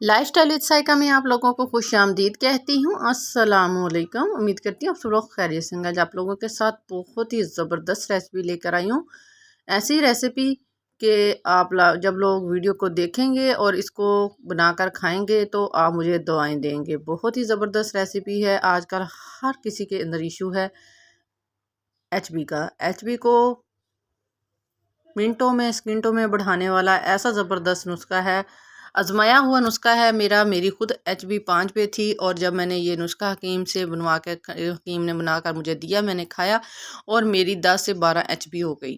Lifestyle with Saika में आप लोगों को खुशामदीद कहती हूँ। अस्सलामुअलैकुम। उम्मीद करती हूँ आप सब लोग खैरियत से होंगे। आज आप लोगों के साथ बहुत ही ज़बरदस्त रेसिपी लेकर आई हूँ। ऐसी रेसिपी कि जब लोग वीडियो को देखेंगे और इसको बनाकर खाएंगे तो आप मुझे दुआएं देंगे। बहुत ही ज़बरदस्त रेसिपी है। आजकल हर किसी के अंदर इशू है HB का। HB को मिनटों में सेकंडों में बढ़ाने वाला ऐसा ज़बरदस्त नुस्खा है, आजमाया हुआ नुस्खा है मेरी खुद HB 5 पे थी। और जब मैंने ये नुस्खा हकीम से बनवा के हकीम ने बनाकर मुझे दिया, मैंने खाया और मेरी 10 से 12 HB हो गई।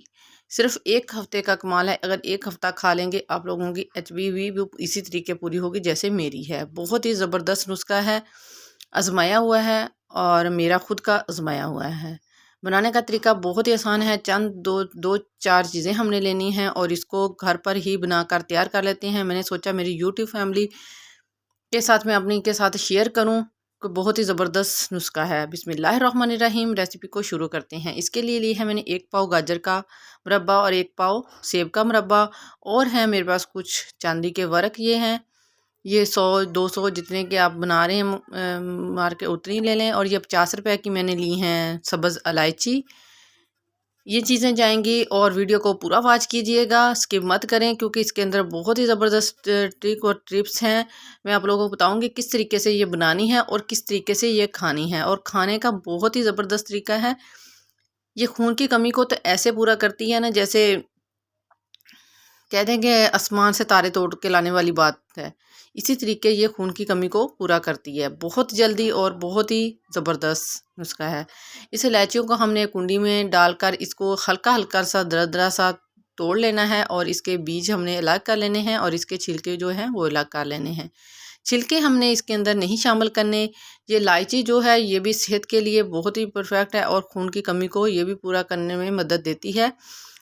सिर्फ एक हफ्ते का कमाल है। अगर एक हफ्ता खा लेंगे आप लोगों की HB भी इसी तरीके पूरी होगी जैसे मेरी है। बहुत ही ज़बरदस्त नुस्खा है, आजमाया हुआ है और मेरा खुद का आजमाया हुआ है। बनाने का तरीका बहुत ही आसान है। चंद दो चार चीज़ें हमने लेनी हैं और इसको घर पर ही बनाकर तैयार कर लेते हैं। मैंने सोचा मेरी यूट्यूब फैमिली के साथ मैं अपनी के साथ शेयर करूं कि बहुत ही ज़बरदस्त नुस्खा है। बिस्मिल्लाहिर्रहमानिर्रहीम। रेसिपी को शुरू करते हैं। इसके लिए ली है मैंने 1 पाव गाजर का मुरब्बा और 1 पाव सेब का मुरब्बा, और है मेरे पास कुछ चांदी के वर्क। ये हैं, ये 100-200 जितने के आप बना रहे हैं मार्केट उतनी ले लें। और ये 50 रुपए की मैंने ली हैं सब्ज़ इलायची। ये चीज़ें जाएंगी और वीडियो को पूरा वॉच कीजिएगा, स्किप मत करें क्योंकि इसके अंदर बहुत ही ज़बरदस्त ट्रिक और टिप्स हैं। मैं आप लोगों को बताऊंगी किस तरीके से ये बनानी है और किस तरीके से ये खानी है। और खाने का बहुत ही ज़बरदस्त तरीका है। ये खून की कमी को तो ऐसे पूरा करती है ना, जैसे कह देंगे आसमान से तारे तोड़ के लाने वाली बात है। इसी तरीके ये खून की कमी को पूरा करती है, बहुत जल्दी और बहुत ही ज़बरदस्त नुस्खा है। इस इलायचियों को हमने कुंडी में डालकर इसको हल्का हल्का सा दरदरा सा तोड़ लेना है और इसके बीज हमने अलग कर लेने हैं और इसके छिलके जो हैं वो अलग कर लेने हैं। छिलके हमने इसके अंदर नहीं शामिल करने। ये इलायची जो है ये भी सेहत के लिए बहुत ही परफेक्ट है और खून की कमी को ये भी पूरा करने में मदद देती है।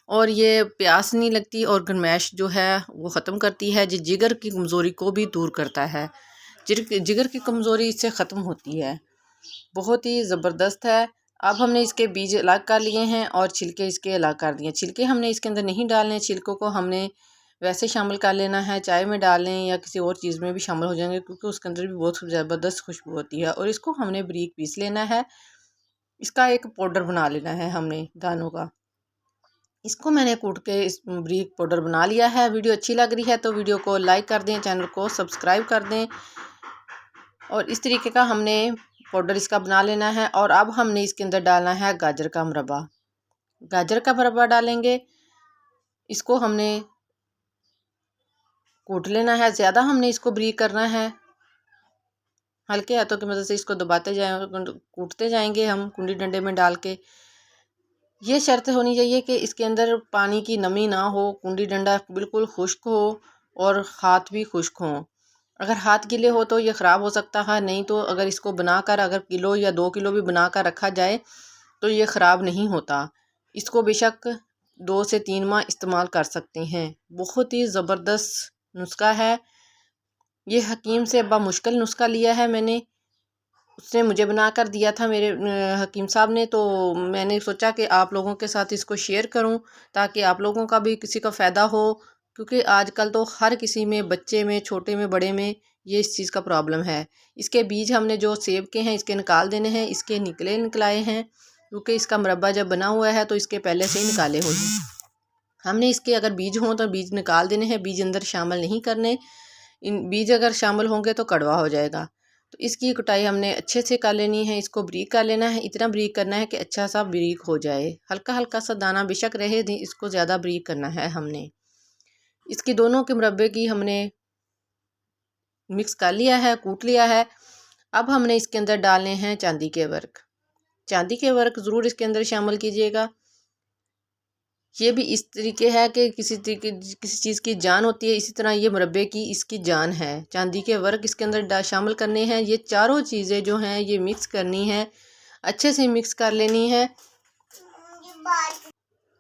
और ये प्यास नहीं लगती और गरमैश जो है वो ख़त्म करती है। ये जिगर की कमज़ोरी को भी दूर करता है। जिगर की कमज़ोरी इससे ख़त्म होती है। बहुत ही ज़बरदस्त है। अब हमने इसके बीज अलग कर लिए हैं और छिलके इसके अलग कर दिए। छिलके हमने इसके अंदर नहीं डालने, छिलकों को हमने वैसे शामिल कर लेना है। चाय में डालें या किसी और चीज़ में भी शामिल हो जाएंगे क्योंकि उसके अंदर भी बहुत ज़बरदस्त खुशबू होती है। और इसको हमने बारीक पीस लेना है। इसका एक पाउडर बना लेना है हमने दानों का। इसको मैंने कूट के इस बारीक पाउडर बना लिया है। वीडियो अच्छी लग रही है तो वीडियो को लाइक कर दें, चैनल को सब्सक्राइब कर दें। और इस तरीके का हमने पाउडर इसका बना लेना है। और अब हमने इसके अंदर डालना है गाजर का मुरब्बा। गाजर का मुरब्बा डालेंगे, इसको हमने कूट लेना है। ज़्यादा हमने इसको बारीक करना है, हल्के हाथों की मदद से इसको दबाते जाएं, कूटते जाएंगे हम कुंडी डंडे में डाल के। ये शर्त होनी चाहिए कि इसके अंदर पानी की नमी ना हो, कुंडी डंडा बिल्कुल खुश्क हो और हाथ भी खुश्क हों। अगर हाथ गीले हो तो ये ख़राब हो सकता है, नहीं तो अगर इसको बनाकर अगर किलो या 2 किलो भी बनाकर रखा जाए तो ये ख़राब नहीं होता। इसको बेशक 2 से 3 माह इस्तेमाल कर सकते हैं। बहुत ही ज़बरदस्त नुस्खा है। ये हकीम से मुश्किल नुस्खा लिया है मैंने, उसने मुझे बना कर दिया था मेरे हकीम साहब ने। तो मैंने सोचा कि आप लोगों के साथ इसको शेयर करूं ताकि आप लोगों का भी किसी का फ़ायदा हो। क्योंकि आजकल तो हर किसी में, बच्चे में, छोटे में, बड़े में ये इस चीज़ का प्रॉब्लम है। इसके बीज हमने जो सेब के हैं इसके निकाल देने हैं। इसके निकलाए हैं क्योंकि इसका मुरब्बा जब बना हुआ है तो इसके पहले से ही निकाले हुए हैं। हमने इसके अगर बीज हों तो बीज निकाल देने हैं, बीज अंदर शामिल नहीं करने। इन बीज अगर शामिल होंगे तो कड़वा हो जाएगा। तो इसकी कुटाई हमने अच्छे से कर लेनी है। इसको बारीक कर लेना है, इतना बारीक करना है कि अच्छा सा बारीक हो जाए। हल्का हल्का सा दाना बेशक रहे, इसको ज़्यादा बारीक करना है हमने। इसकी दोनों के मुरब्बे की हमने मिक्स कर लिया है, कूट लिया है। अब हमने इसके अंदर डालने हैं चांदी के वर्क। चांदी के वर्क ज़रूर इसके अंदर शामिल कीजिएगा। ये भी इस तरीके है कि किसी चीज़ की जान होती है, इसी तरह ये मुरब्बे की इसकी जान है। चांदी के वर्क इसके अंदर शामिल करने हैं। ये चारों चीज़ें जो हैं ये मिक्स करनी है, अच्छे से मिक्स कर लेनी है।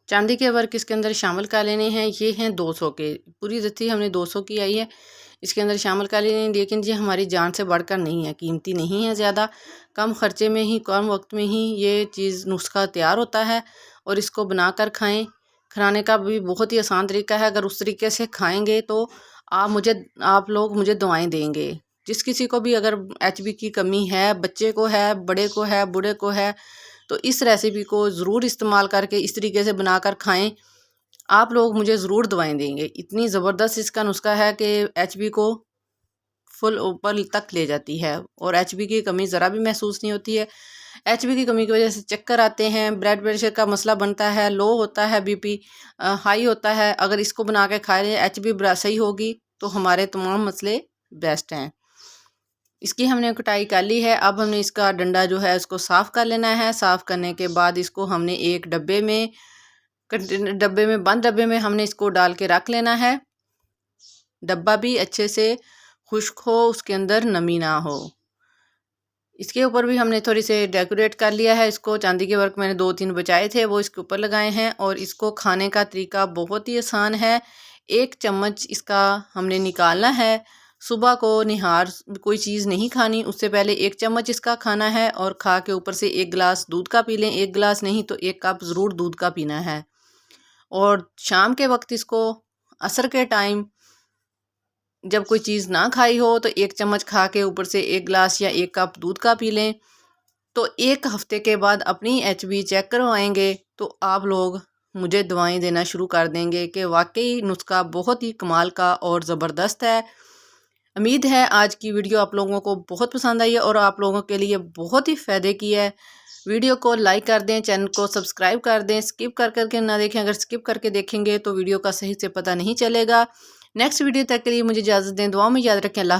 चांदी के वर्क इसके अंदर शामिल कर लेने हैं। ये हैं 200 के, पूरी रत्ती हमने 200 की आई है, इसके अंदर शामिल कर लेने हैं। लेकिन ये हमारी जान से बढ़कर नहीं है, कीमती नहीं है ज़्यादा। कम ख़र्चे में ही, कम वक्त में ही ये चीज़ नुस्खा तैयार होता है। और इसको बनाकर खाएं। खाने का भी बहुत ही आसान तरीका है। अगर उस तरीके से खाएंगे तो आप लोग मुझे दवाएं देंगे। जिस किसी को भी अगर HB की कमी है, बच्चे को है, बड़े को है, बूढ़े को है, तो इस रेसिपी को ज़रूर इस्तेमाल करके इस तरीके से बनाकर खाएं। आप लोग मुझे ज़रूर दवाएं देंगे। इतनी ज़बरदस्त इसका नुस्खा है कि HB को फुल ऊपर तक ले जाती है और HB की कमी ज़रा भी महसूस नहीं होती है। HB की कमी की वजह से चक्कर आते हैं, ब्लड प्रेशर का मसला बनता है, लो होता है, BP हाई होता है। अगर इसको बना के खा लें, HB सही होगी तो हमारे तमाम मसले बेस्ट हैं। इसकी हमने कटाई कर ली है। अब हमने इसका डंडा जो है उसको साफ़ कर लेना है। साफ़ करने के बाद इसको हमने एक डब्बे में बंद डब्बे में हमने इसको डाल के रख लेना है। डब्बा भी अच्छे से खुश्क हो, उसके अंदर नमी ना हो। इसके ऊपर भी हमने थोड़ी से डेकोरेट कर लिया है। इसको चांदी के वर्क मैंने 2-3 बचाए थे, वो इसके ऊपर लगाए हैं। और इसको खाने का तरीका बहुत ही आसान है। 1 चम्मच इसका हमने निकालना है। सुबह को निहार कोई चीज़ नहीं खानी, उससे पहले 1 चम्मच इसका खाना है और खा के ऊपर से 1 गिलास दूध का पी लें। 1 गिलास नहीं तो 1 कप ज़रूर दूध का पीना है। और शाम के वक्त इसको असर के टाइम जब कोई चीज़ ना खाई हो तो 1 चम्मच खा के ऊपर से 1 गिलास या 1 कप दूध का पी लें। तो 1 हफ़्ते के बाद अपनी HB चेक करवाएंगे तो आप लोग मुझे दवाएं देना शुरू कर देंगे कि वाकई नुस्खा बहुत ही कमाल का और ज़बरदस्त है। उम्मीद है आज की वीडियो आप लोगों को बहुत पसंद आई है और आप लोगों के लिए बहुत ही फ़ायदे की है। वीडियो को लाइक कर दें, चैनल को सब्सक्राइब कर दें, स्किप करके ना देखें। अगर स्किप करके देखेंगे तो वीडियो का सही से पता नहीं चलेगा। नेक्स्ट वीडियो तक के लिए मुझे इजाज़त दें। दुआ में याद रखें। अल्लाह।